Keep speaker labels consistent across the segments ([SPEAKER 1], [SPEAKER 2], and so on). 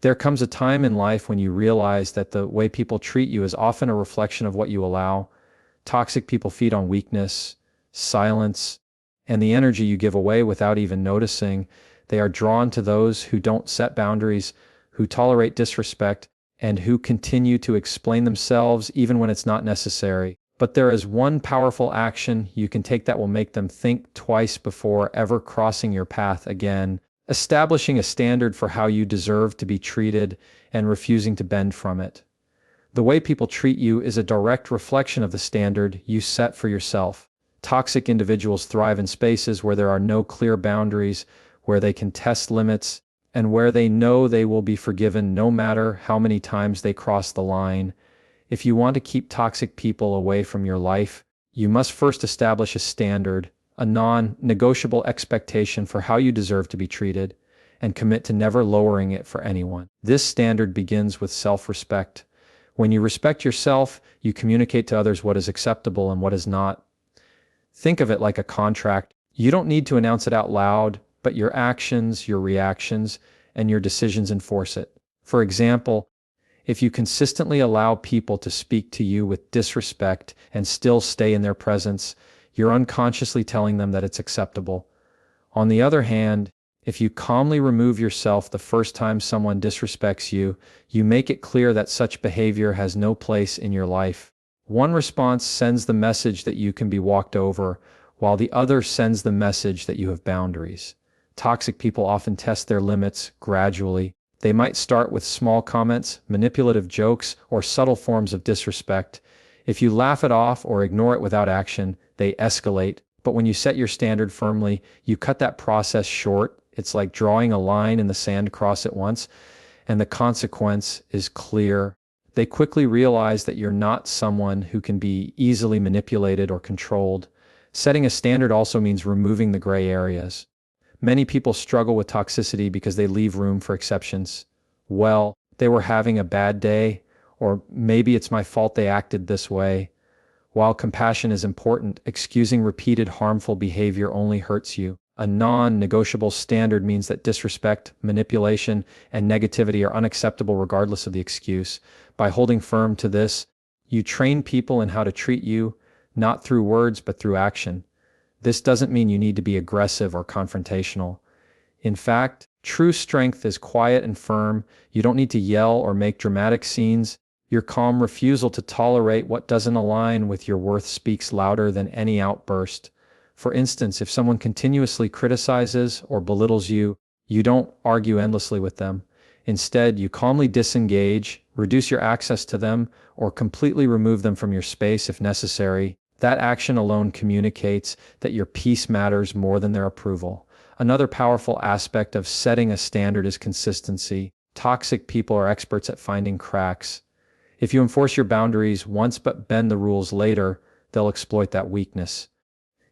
[SPEAKER 1] There comes a time in life when you realize that the way people treat you is often a reflection of what you allow. Toxic people feed on weakness, silence, and the energy you give away without even noticing. They are drawn to those who don't set boundaries, who tolerate disrespect, and who continue to explain themselves even when it's not necessary. But there is one powerful action you can take that will make them think twice before ever crossing your path again. Establishing a standard for how you deserve to be treated and refusing to bend from it. The way people treat you is a direct reflection of the standard you set for yourself. Toxic individuals thrive in spaces where there are no clear boundaries, where they can test limits, and where they know they will be forgiven no matter how many times they cross the line. If you want to keep toxic people away from your life, you must first establish a standard, a non-negotiable expectation for how you deserve to be treated, and commit to never lowering it for anyone. This standard begins with self-respect. When you respect yourself, you communicate to others what is acceptable and what is not. Think of it like a contract. You don't need to announce it out loud, but your actions, your reactions, and your decisions enforce it. For example, if you consistently allow people to speak to you with disrespect and still stay in their presence, you're unconsciously telling them that it's acceptable. On the other hand, if you calmly remove yourself the first time someone disrespects you, you make it clear that such behavior has no place in your life. One response sends the message that you can be walked over, while the other sends the message that you have boundaries. Toxic people often test their limits gradually. They might start with small comments, manipulative jokes, or subtle forms of disrespect. If you laugh it off or ignore it without action, they escalate. But when you set your standard firmly, you cut that process short. It's like drawing a line in the sand across it once, and the consequence is clear. They quickly realize that you're not someone who can be easily manipulated or controlled. Setting a standard also means removing the gray areas. Many people struggle with toxicity because they leave room for exceptions. Well, they were having a bad day, or maybe it's my fault they acted this way. While compassion is important, excusing repeated harmful behavior only hurts you. A non-negotiable standard means that disrespect, manipulation, and negativity are unacceptable regardless of the excuse. By holding firm to this, you train people in how to treat you, not through words but through action. This doesn't mean you need to be aggressive or confrontational. In fact, true strength is quiet and firm. You don't need to yell or make dramatic scenes. Your calm refusal to tolerate what doesn't align with your worth speaks louder than any outburst. For instance, if someone continuously criticizes or belittles you, you don't argue endlessly with them. Instead, you calmly disengage, reduce your access to them, or completely remove them from your space if necessary. That action alone communicates that your peace matters more than their approval. Another powerful aspect of setting a standard is consistency. Toxic people are experts at finding cracks. If you enforce your boundaries once but bend the rules later, they'll exploit that weakness.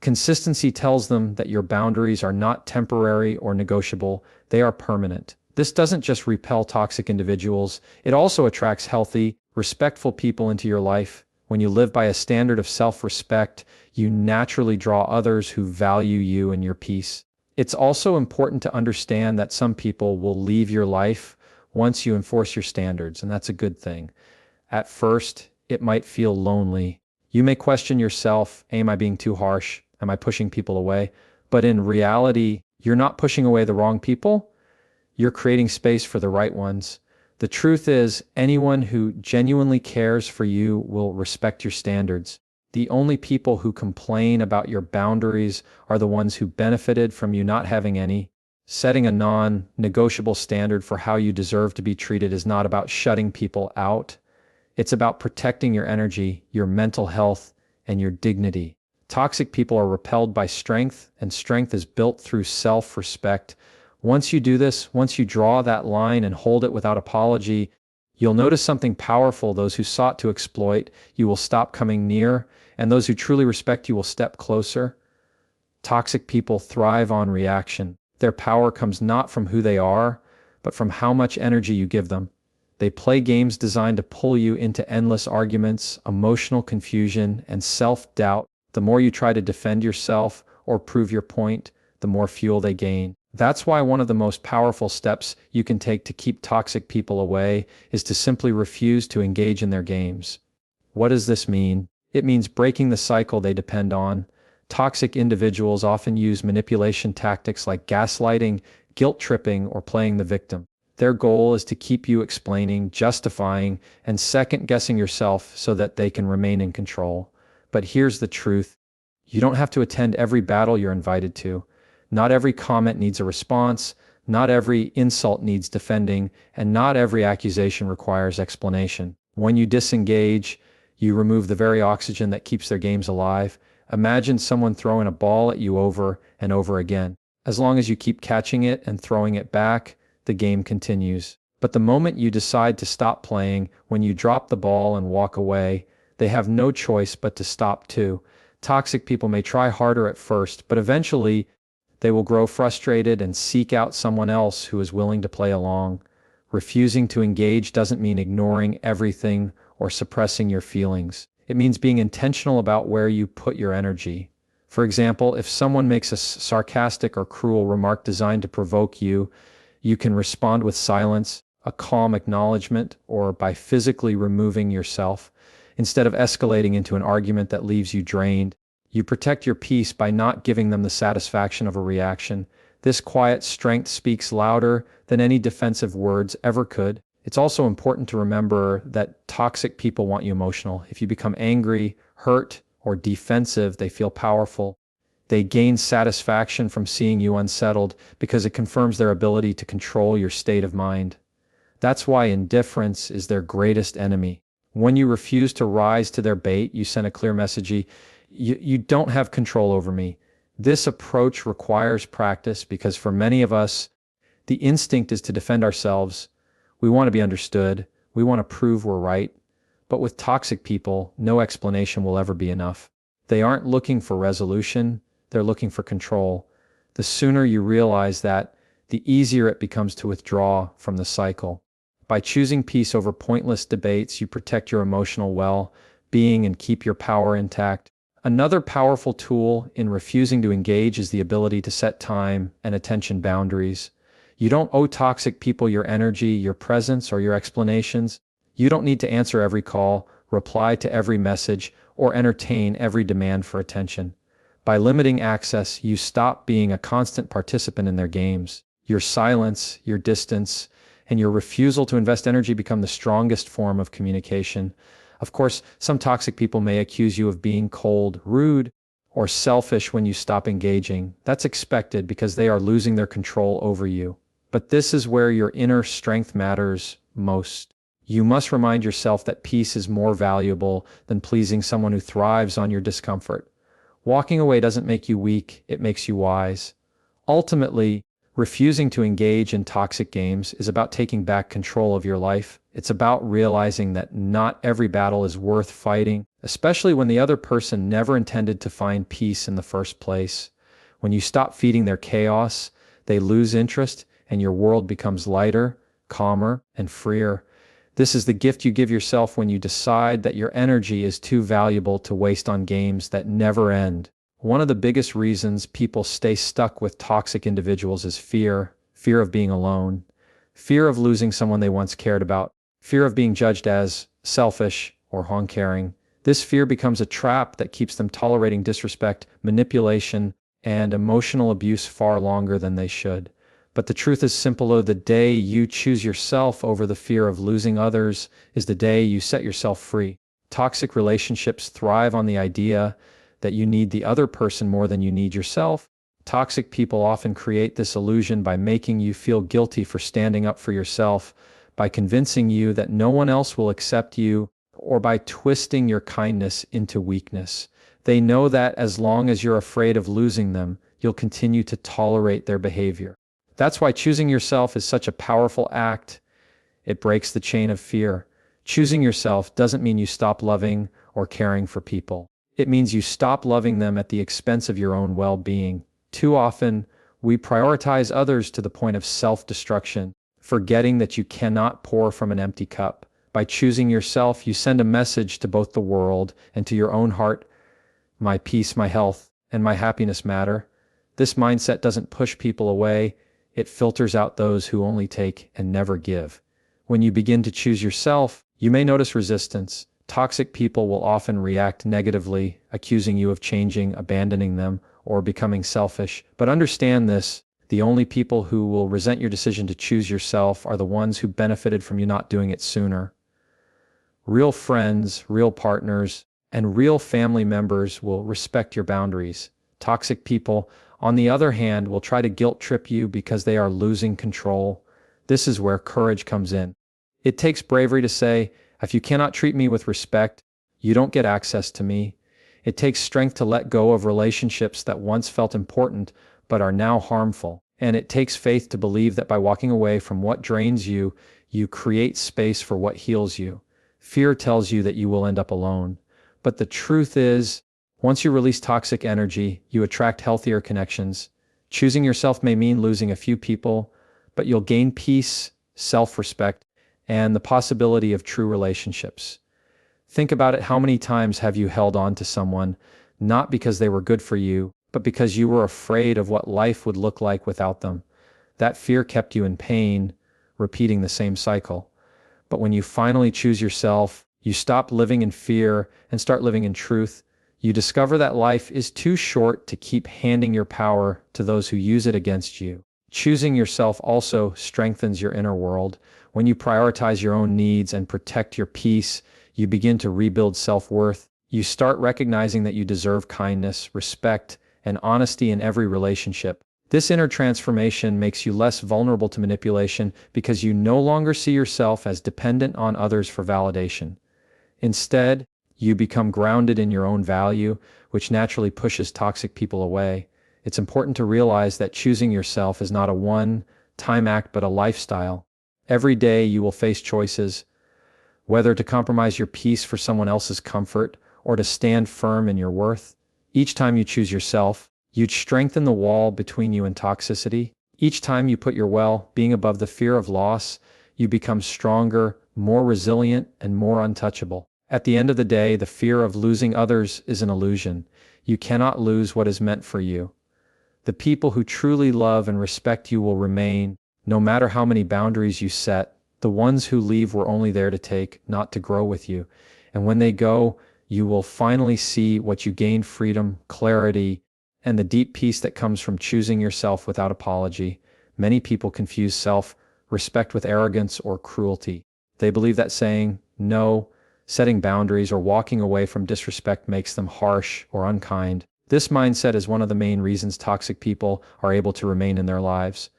[SPEAKER 1] Consistency tells them that your boundaries are not temporary or negotiable, they are permanent. This doesn't just repel toxic individuals, it also attracts healthy, respectful people into your life. When you live by a standard of self-respect, you naturally draw others who value you and your peace. It's also important to understand that some people will leave your life once you enforce your standards, and that's a good thing. At first, it might feel lonely. You may question yourself, am I being too harsh? Am I pushing people away? But in reality, you're not pushing away the wrong people. You're creating space for the right ones. The truth is, anyone who genuinely cares for you will respect your standards. The only people who complain about your boundaries are the ones who benefited from you not having any. Setting a non-negotiable standard for how you deserve to be treated is not about shutting people out. It's about protecting your energy, your mental health, and your dignity. Toxic people are repelled by strength, and strength is built through self-respect. Once you do this, once you draw that line and hold it without apology, you'll notice something powerful. Those who sought to exploit you will stop coming near, and those who truly respect you will step closer. Toxic people thrive on reaction. Their power comes not from who they are, but from how much energy you give them. They play games designed to pull you into endless arguments, emotional confusion, and self-doubt. The more you try to defend yourself or prove your point, the more fuel they gain. That's why one of the most powerful steps you can take to keep toxic people away is to simply refuse to engage in their games. What does this mean? It means breaking the cycle they depend on. Toxic individuals often use manipulation tactics like gaslighting, guilt tripping, or playing the victim. Their goal is to keep you explaining, justifying, and second-guessing yourself so that they can remain in control. But here's the truth. You don't have to attend every battle you're invited to. Not every comment needs a response, not every insult needs defending, and not every accusation requires explanation. When you disengage, you remove the very oxygen that keeps their games alive. Imagine someone throwing a ball at you over and over again. As long as you keep catching it and throwing it back, the game continues. But the moment you decide to stop playing, when you drop the ball and walk away, they have no choice but to stop too. Toxic people may try harder at first, but eventually they will grow frustrated and seek out someone else who is willing to play along. Refusing to engage doesn't mean ignoring everything or suppressing your feelings. It means being intentional about where you put your energy. For example, if someone makes a sarcastic or cruel remark designed to provoke you, you can respond with silence, a calm acknowledgement, or by physically removing yourself. Instead of escalating into an argument that leaves you drained, you protect your peace by not giving them the satisfaction of a reaction. This quiet strength speaks louder than any defensive words ever could. It's also important to remember that toxic people want you emotional. If you become angry, hurt, or defensive, they feel powerful. They gain satisfaction from seeing you unsettled because it confirms their ability to control your state of mind. That's why indifference is their greatest enemy. When you refuse to rise to their bait, you send a clear message: you don't have control over me. This approach requires practice because for many of us, the instinct is to defend ourselves. We want to be understood. We want to prove we're right. But with toxic people, no explanation will ever be enough. They aren't looking for resolution. They're looking for control. The sooner you realize that, the easier it becomes to withdraw from the cycle. By choosing peace over pointless debates, you protect your emotional well-being and keep your power intact. Another powerful tool in refusing to engage is the ability to set time and attention boundaries. You don't owe toxic people your energy, your presence, or your explanations. You don't need to answer every call, reply to every message, or entertain every demand for attention. By limiting access, you stop being a constant participant in their games. Your silence, your distance, and your refusal to invest energy become the strongest form of communication. Of course, some toxic people may accuse you of being cold, rude, or selfish when you stop engaging. That's expected because they are losing their control over you. But this is where your inner strength matters most. You must remind yourself that peace is more valuable than pleasing someone who thrives on your discomfort. Walking away doesn't make you weak, it makes you wise. Ultimately, refusing to engage in toxic games is about taking back control of your life. It's about realizing that not every battle is worth fighting, especially when the other person never intended to find peace in the first place. When you stop feeding their chaos, they lose interest and your world becomes lighter, calmer, and freer. This is the gift you give yourself when you decide that your energy is too valuable to waste on games that never end. One of the biggest reasons people stay stuck with toxic individuals is fear. Fear of being alone. Fear of losing someone they once cared about. Fear of being judged as selfish or uncaring. This fear becomes a trap that keeps them tolerating disrespect, manipulation, and emotional abuse far longer than they should. But the truth is simpler. The day you choose yourself over the fear of losing others is the day you set yourself free. Toxic relationships thrive on the idea that you need the other person more than you need yourself. Toxic people often create this illusion by making you feel guilty for standing up for yourself, by convincing you that no one else will accept you, or by twisting your kindness into weakness. They know that as long as you're afraid of losing them, you'll continue to tolerate their behavior. That's why choosing yourself is such a powerful act. It breaks the chain of fear. Choosing yourself doesn't mean you stop loving or caring for people. It means you stop loving them at the expense of your own well-being. Too often, we prioritize others to the point of self-destruction, forgetting that you cannot pour from an empty cup. By choosing yourself, you send a message to both the world and to your own heart: my peace, my health, and my happiness matter. This mindset doesn't push people away, it filters out those who only take and never give. When you begin to choose yourself, you may notice resistance. Toxic people will often react negatively, accusing you of changing, abandoning them, or becoming selfish. But understand this, the only people who will resent your decision to choose yourself are the ones who benefited from you not doing it sooner. Real friends, real partners, and real family members will respect your boundaries. Toxic people, on the other hand, will try to guilt trip you because they are losing control. This is where courage comes in. It takes bravery to say, if you cannot treat me with respect, you don't get access to me. It takes strength to let go of relationships that once felt important but are now harmful. And it takes faith to believe that by walking away from what drains you, you create space for what heals you. Fear tells you that you will end up alone. But the truth is, once you release toxic energy, you attract healthier connections. Choosing yourself may mean losing a few people, but you'll gain peace, self-respect, and the possibility of true relationships. Think about it. How many times have you held on to someone, not because they were good for you, but because you were afraid of what life would look like without them? That fear kept you in pain, repeating the same cycle. But when you finally choose yourself, you stop living in fear and start living in truth. You discover that life is too short to keep handing your power to those who use it against you. Choosing yourself also strengthens your inner world. When you prioritize your own needs and protect your peace, you begin to rebuild self-worth. You start recognizing that you deserve kindness, respect, and honesty in every relationship. This inner transformation makes you less vulnerable to manipulation because you no longer see yourself as dependent on others for validation. Instead, you become grounded in your own value, which naturally pushes toxic people away. It's important to realize that choosing yourself is not a one-time act but a lifestyle. Every day you will face choices, whether to compromise your peace for someone else's comfort or to stand firm in your worth. Each time you choose yourself, you strengthen the wall between you and toxicity. Each time you put your well-being above the fear of loss, you become stronger, more resilient, and more untouchable. At the end of the day, the fear of losing others is an illusion. You cannot lose what is meant for you. The people who truly love and respect you will remain, no matter how many boundaries you set. The ones who leave were only there to take, not to grow with you. And when they go, you will finally see what you gained: freedom, clarity, and the deep peace that comes from choosing yourself without apology. Many people confuse self-respect with arrogance or cruelty. They believe that saying no, setting boundaries, or walking away from disrespect makes them harsh or unkind. This mindset is one of the main reasons toxic people are able to remain in their lives.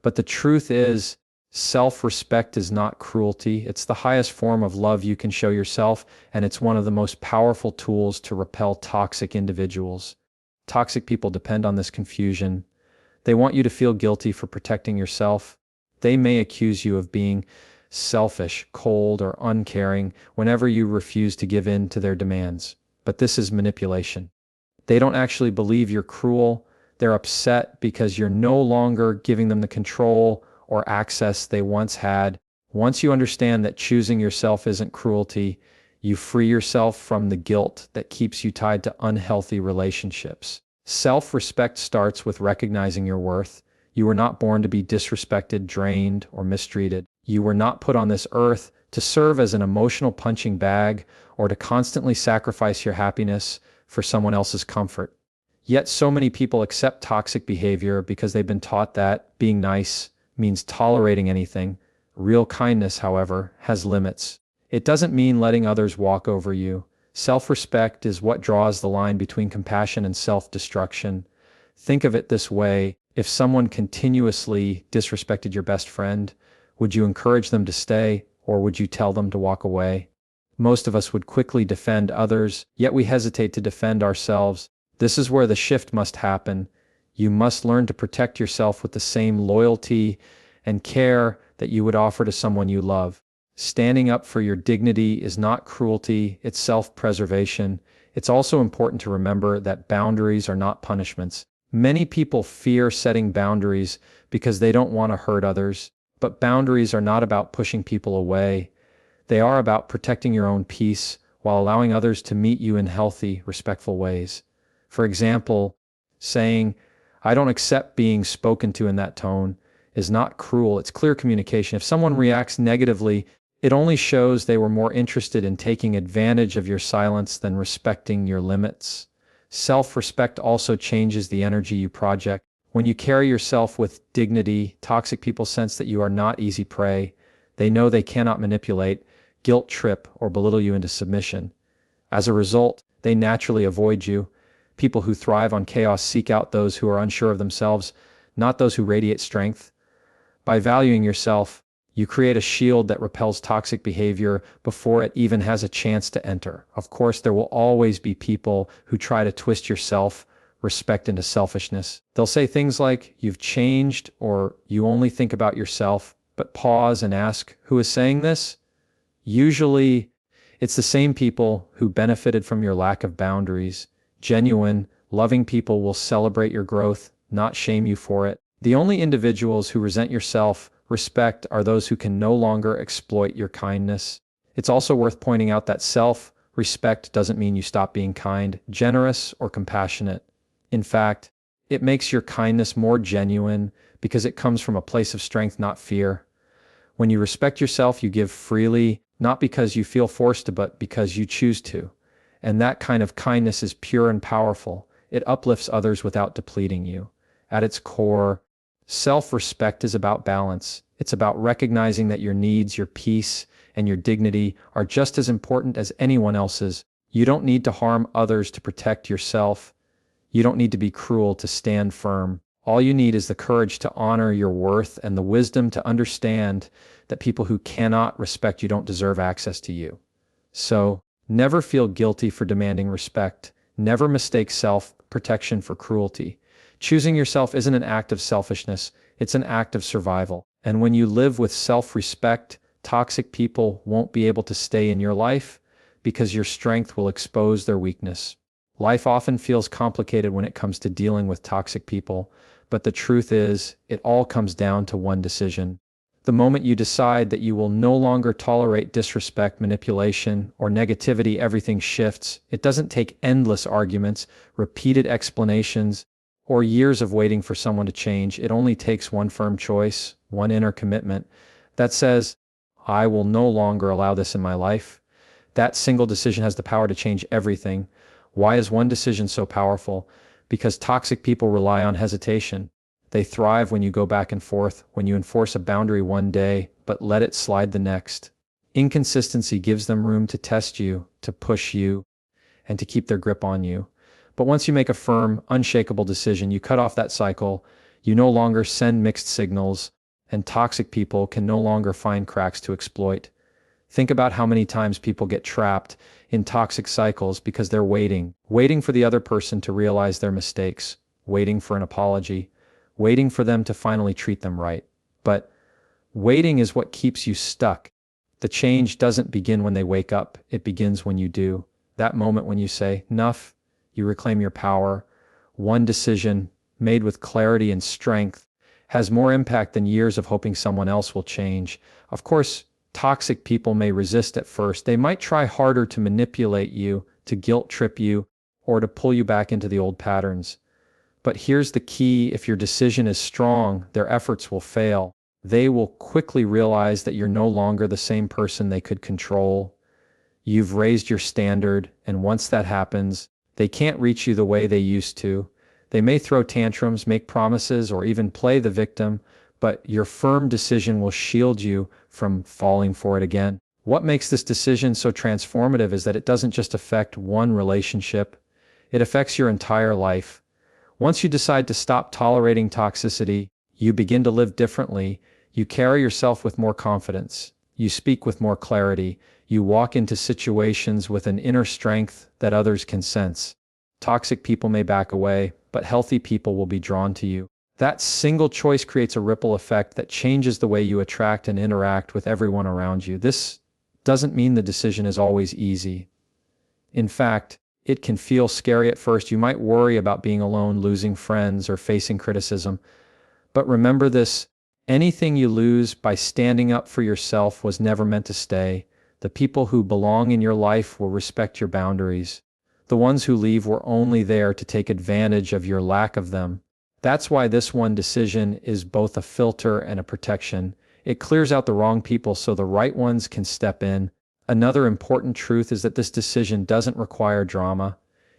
[SPEAKER 1] But the truth is, self-respect is not cruelty. It's the highest form of love you can show yourself, and it's one of the most powerful tools to repel toxic individuals. Toxic people depend on this confusion. They want you to feel guilty for protecting yourself. They may accuse you of being selfish, cold, or uncaring whenever you refuse to give in to their demands. But this is manipulation. They don't actually believe you're cruel. They're upset because you're no longer giving them the control or access they once had. Once you understand that choosing yourself isn't cruelty, you free yourself from the guilt that keeps you tied to unhealthy relationships. Self-respect starts with recognizing your worth. You were not born to be disrespected, drained, or mistreated. You were not put on this earth to serve as an emotional punching bag or to constantly sacrifice your happiness for someone else's comfort. Yet so many people accept toxic behavior because they've been taught that being nice means tolerating anything. Real kindness, however, has limits. It doesn't mean letting others walk over you. Self-respect is what draws the line between compassion and self-destruction. Think of it this way: if someone continuously disrespected your best friend, would you encourage them to stay, or would you tell them to walk away? Most of us would quickly defend others, yet we hesitate to defend ourselves. This is where the shift must happen. You must learn to protect yourself with the same loyalty and care that you would offer to someone you love. Standing up for your dignity is not cruelty, it's self-preservation. It's also important to remember that boundaries are not punishments. Many people fear setting boundaries because they don't want to hurt others, but boundaries are not about pushing people away. They are about protecting your own peace while allowing others to meet you in healthy, respectful ways. For example, saying, "I don't accept being spoken to in that tone," is not cruel. It's clear communication. If someone reacts negatively, it only shows they were more interested in taking advantage of your silence than respecting your limits. Self-respect also changes the energy you project. When you carry yourself with dignity, toxic people sense that you are not easy prey. They know they cannot manipulate, guilt trip, or belittle you into submission. As a result, they naturally avoid you. People who thrive on chaos seek out those who are unsure of themselves, not those who radiate strength. By valuing yourself, you create a shield that repels toxic behavior before it even has a chance to enter. Of course, there will always be people who try to twist your self-respect into selfishness. They'll say things like, "You've changed," or "You only think about yourself," but pause and ask, who is saying this? Usually, it's the same people who benefited from your lack of boundaries. Genuine, loving people will celebrate your growth, not shame you for it. The only individuals who resent your self-respect are those who can no longer exploit your kindness. It's also worth pointing out that self-respect doesn't mean you stop being kind, generous, or compassionate. In fact, it makes your kindness more genuine because it comes from a place of strength, not fear. When you respect yourself, you give freely, not because you feel forced to, but because you choose to. And that kind of kindness is pure and powerful. It uplifts others without depleting you. At its core, self-respect is about balance. It's about recognizing that your needs, your peace, and your dignity are just as important as anyone else's. You don't need to harm others to protect yourself. You don't need to be cruel to stand firm. All you need is the courage to honor your worth and the wisdom to understand that people who cannot respect you don't deserve access to you. So, never feel guilty for demanding respect. Never mistake self-protection for cruelty. Choosing yourself isn't an act of selfishness, it's an act of survival. And when you live with self-respect, toxic people won't be able to stay in your life because your strength will expose their weakness. Life often feels complicated when it comes to dealing with toxic people, but the truth is, it all comes down to one decision. The moment you decide that you will no longer tolerate disrespect, manipulation, or negativity, everything shifts. It doesn't take endless arguments, repeated explanations, or years of waiting for someone to change. It only takes one firm choice, one inner commitment that says, "I will no longer allow this in my life." That single decision has the power to change everything. Why is one decision so powerful? Because toxic people rely on hesitation. They thrive when you go back and forth, when you enforce a boundary one day, but let it slide the next. Inconsistency gives them room to test you, to push you, and to keep their grip on you. But once you make a firm, unshakable decision, you cut off that cycle, you no longer send mixed signals, and toxic people can no longer find cracks to exploit. Think about how many times people get trapped in toxic cycles because they're waiting for the other person to realize their mistakes, waiting for an apology, waiting for them to finally treat them right. But waiting is what keeps you stuck. The change doesn't begin when they wake up, it begins when you do. That moment when you say, "Enough," you reclaim your power. One decision, made with clarity and strength, has more impact than years of hoping someone else will change. Of course, toxic people may resist at first. They might try harder to manipulate you, to guilt trip you, or to pull you back into the old patterns. But here's the key: if your decision is strong, their efforts will fail. They will quickly realize that you're no longer the same person they could control. You've raised your standard, and once that happens, they can't reach you the way they used to. They may throw tantrums, make promises, or even play the victim, but your firm decision will shield you from falling for it again. What makes this decision so transformative is that it doesn't just affect one relationship, it affects your entire life. Once you decide to stop tolerating toxicity, you begin to live differently. You carry yourself with more confidence. You speak with more clarity. You walk into situations with an inner strength that others can sense. Toxic people may back away, but healthy people will be drawn to you. That single choice creates a ripple effect that changes the way you attract and interact with everyone around you. This doesn't mean the decision is always easy. In fact, it can feel scary at first. You might worry about being alone, losing friends, or facing criticism. But remember this: anything you lose by standing up for yourself was never meant to stay. The people who belong in your life will respect your boundaries. The ones who leave were only there to take advantage of your lack of them. That's why this one decision is both a filter and a protection. It clears out the wrong people so the right ones can step in. Another important truth is that this decision doesn't require drama.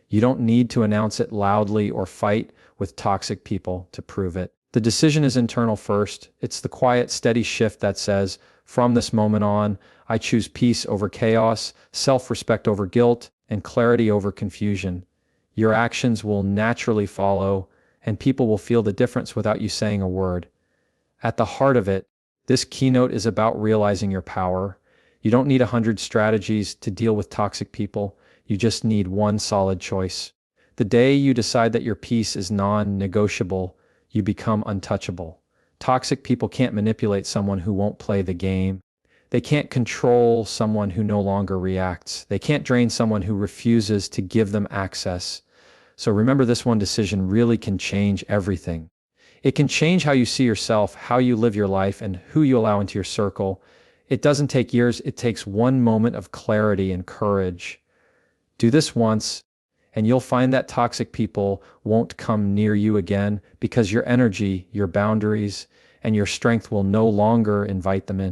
[SPEAKER 1] You don't need to announce it loudly or fight with toxic people to prove it. The decision is internal first. It's the quiet, steady shift that says, from this moment on, I choose peace over chaos, self-respect over guilt, and clarity over confusion. Your actions will naturally follow, and people will feel the difference without you saying a word. At the heart of it, this keynote is about realizing your power. You don't need 100 strategies to deal with toxic people. You just need one solid choice. The day you decide that your peace is non-negotiable, you become untouchable. Toxic people can't manipulate someone who won't play the game. They can't control someone who no longer reacts. They can't drain someone who refuses to give them access. So remember, this one decision really can change everything. It can change how you see yourself, how you live your life, and who you allow into your circle. It doesn't take years. It takes one moment of clarity and courage. Do this once, and you'll find that toxic people won't come near you again because your energy, your boundaries, and your strength will no longer invite them in.